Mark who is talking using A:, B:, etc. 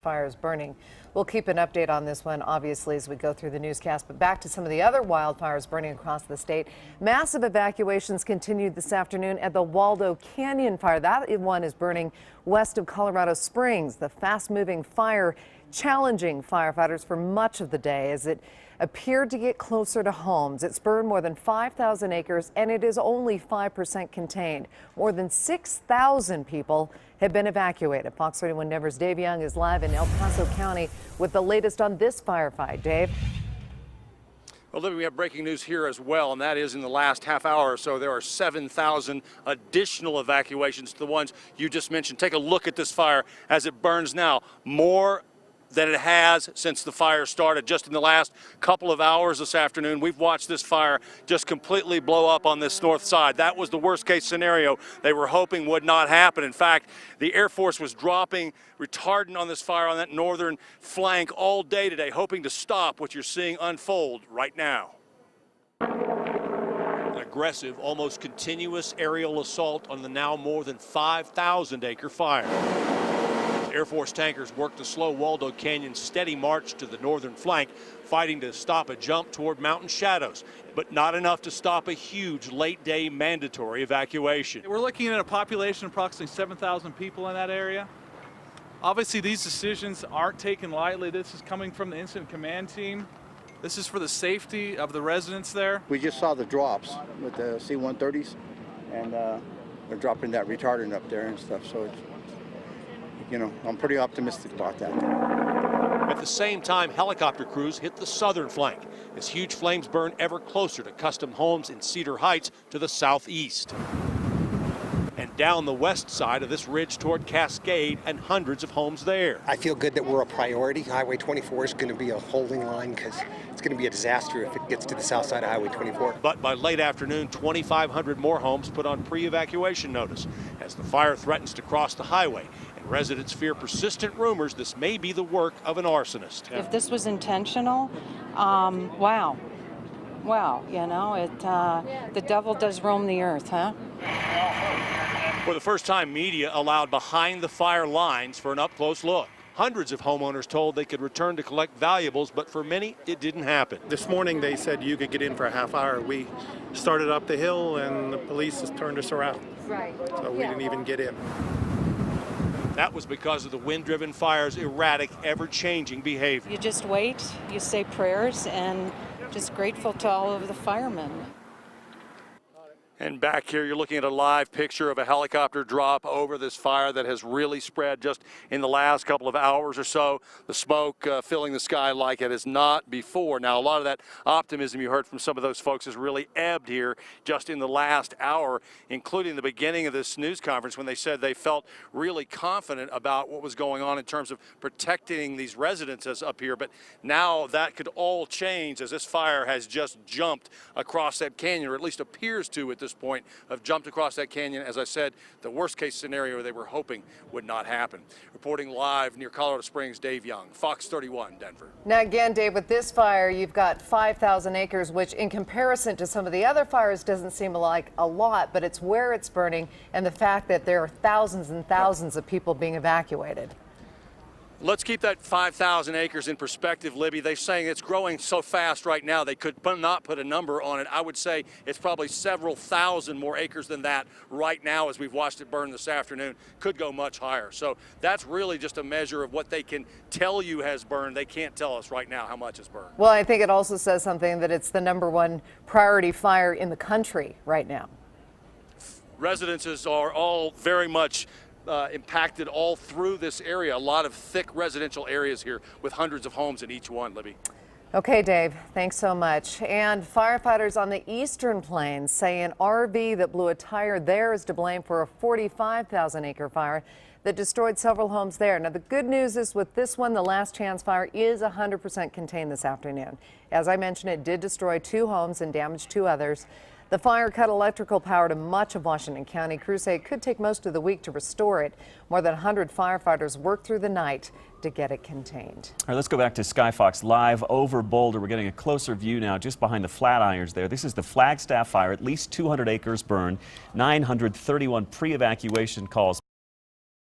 A: Fire is burning. We'll keep an update on this one, obviously, as we go through the newscast. But back to some of the other wildfires burning across the state. Massive evacuations continued this afternoon at the Waldo Canyon Fire. That one is burning west of Colorado Springs. The fast-moving fire challenging firefighters for much of the day as it appeared to get closer to homes. It's burned more than 5,000 acres, and it is only 5% contained. More than 6,000 people have been evacuated. Fox 31 Denver's Dave Young is live in El Paso County with the latest on this firefight. Dave?
B: Well, Libby, we have breaking news here as well, and that is in the last half hour or so, there are 7,000 additional evacuations to the ones you just mentioned. Take a look at this fire as it burns now. More than it has since the fire started. Just in the last couple of hours this afternoon, we've watched this fire just completely blow up on this north side. That was the worst case scenario they were hoping would not happen. In fact, the Air Force was dropping retardant on this fire on that northern flank all day today, hoping to stop what you're seeing unfold right now. An aggressive, almost continuous aerial assault on the now more than 5,000 acre fire. Air Force tankers worked to slow Waldo Canyon's steady march to the northern flank, fighting to stop a jump toward mountain shadows, but not enough to stop a huge late-day mandatory evacuation.
C: We're looking at a population of approximately 7,000 people in that area. Obviously, these decisions aren't taken lightly. This is coming from the incident command team. This is for the safety of the residents there.
D: We just saw the drops with the C-130s, and they're dropping that retardant up there and stuff, so it's, you know, I'm pretty optimistic about that.
B: At the same time, helicopter crews hit the southern flank as huge flames burn ever closer to custom homes in Cedar Heights to the southeast. And down the west side of this ridge toward Cascade and hundreds of homes there.
E: I feel good that we're a priority. Highway 24 is going to be a holding line because it's going to be a disaster if it gets to the south side of Highway 24.
B: But by late afternoon, 2,500 more homes put on pre-evacuation notice as the fire threatens to cross the highway. And residents fear persistent rumors this may be the work of an arsonist.
F: If this was intentional, wow, you know, the devil does roam the earth, huh?
B: For the first time, media allowed behind the fire lines for an up-close look. Hundreds of homeowners told they could return to collect valuables, but for many, it didn't happen.
G: This morning, they said you could get in for a half hour. We started up the hill, and the police has turned us around.
F: Right.
G: So we didn't even get in.
B: That was because of the wind-driven fire's erratic, ever-changing behavior.
F: You just wait, you say prayers, and just grateful to all of the firemen.
B: And back here, you're looking at a live picture of a helicopter drop over this fire that has really spread just in the last couple of hours or so. The smoke filling the sky like it has not before. Now, a lot of that optimism you heard from some of those folks has really ebbed here just in the last hour, including the beginning of this news conference when they said they felt really confident about what was going on in terms of protecting these residences up here. But now that could all change as this fire has just jumped across that canyon, or at least appears to at this point, have jumped across that canyon. As I said, the worst case scenario they were hoping would not happen. Reporting live near Colorado Springs, Dave Young, Fox 31, Denver.
A: Now again, Dave, with this fire, you've got 5,000 acres, which in comparison to some of the other fires doesn't seem like a lot, but it's where it's burning and the fact that there are thousands and thousands of people being evacuated.
B: Let's keep that 5,000 acres in perspective, Libby. They're saying it's growing so fast right now they could not put a number on it. I would say it's probably several thousand more acres than that right now as we've watched it burn this afternoon. Could go much higher. So that's really just a measure of what they can tell you has burned. They can't tell us right now how much has burned.
A: Well, I think it also says something that it's the #1 priority fire in the country right now.
B: Residences are all very much impacted all through this area. A lot of thick residential areas here with hundreds of homes in each one, Libby.
A: Okay, Dave, thanks so much. And firefighters on the Eastern Plains say an RV that blew a tire there is to blame for a 45,000 acre fire that destroyed several homes there. Now, the good news is with this one, the Last Chance fire is 100% contained this afternoon. As I mentioned, it did destroy 2 homes and damage 2 others. The fire cut electrical power to much of Washington County. Crews say it could take most of the week to restore it. More than 100 firefighters worked through the night to get it contained.
H: All right, let's go back to Skyfox live over Boulder. We're getting a closer view now just behind the Flatirons there. This is the Flagstaff fire. At least 200 acres burned, 931 pre-evacuation calls.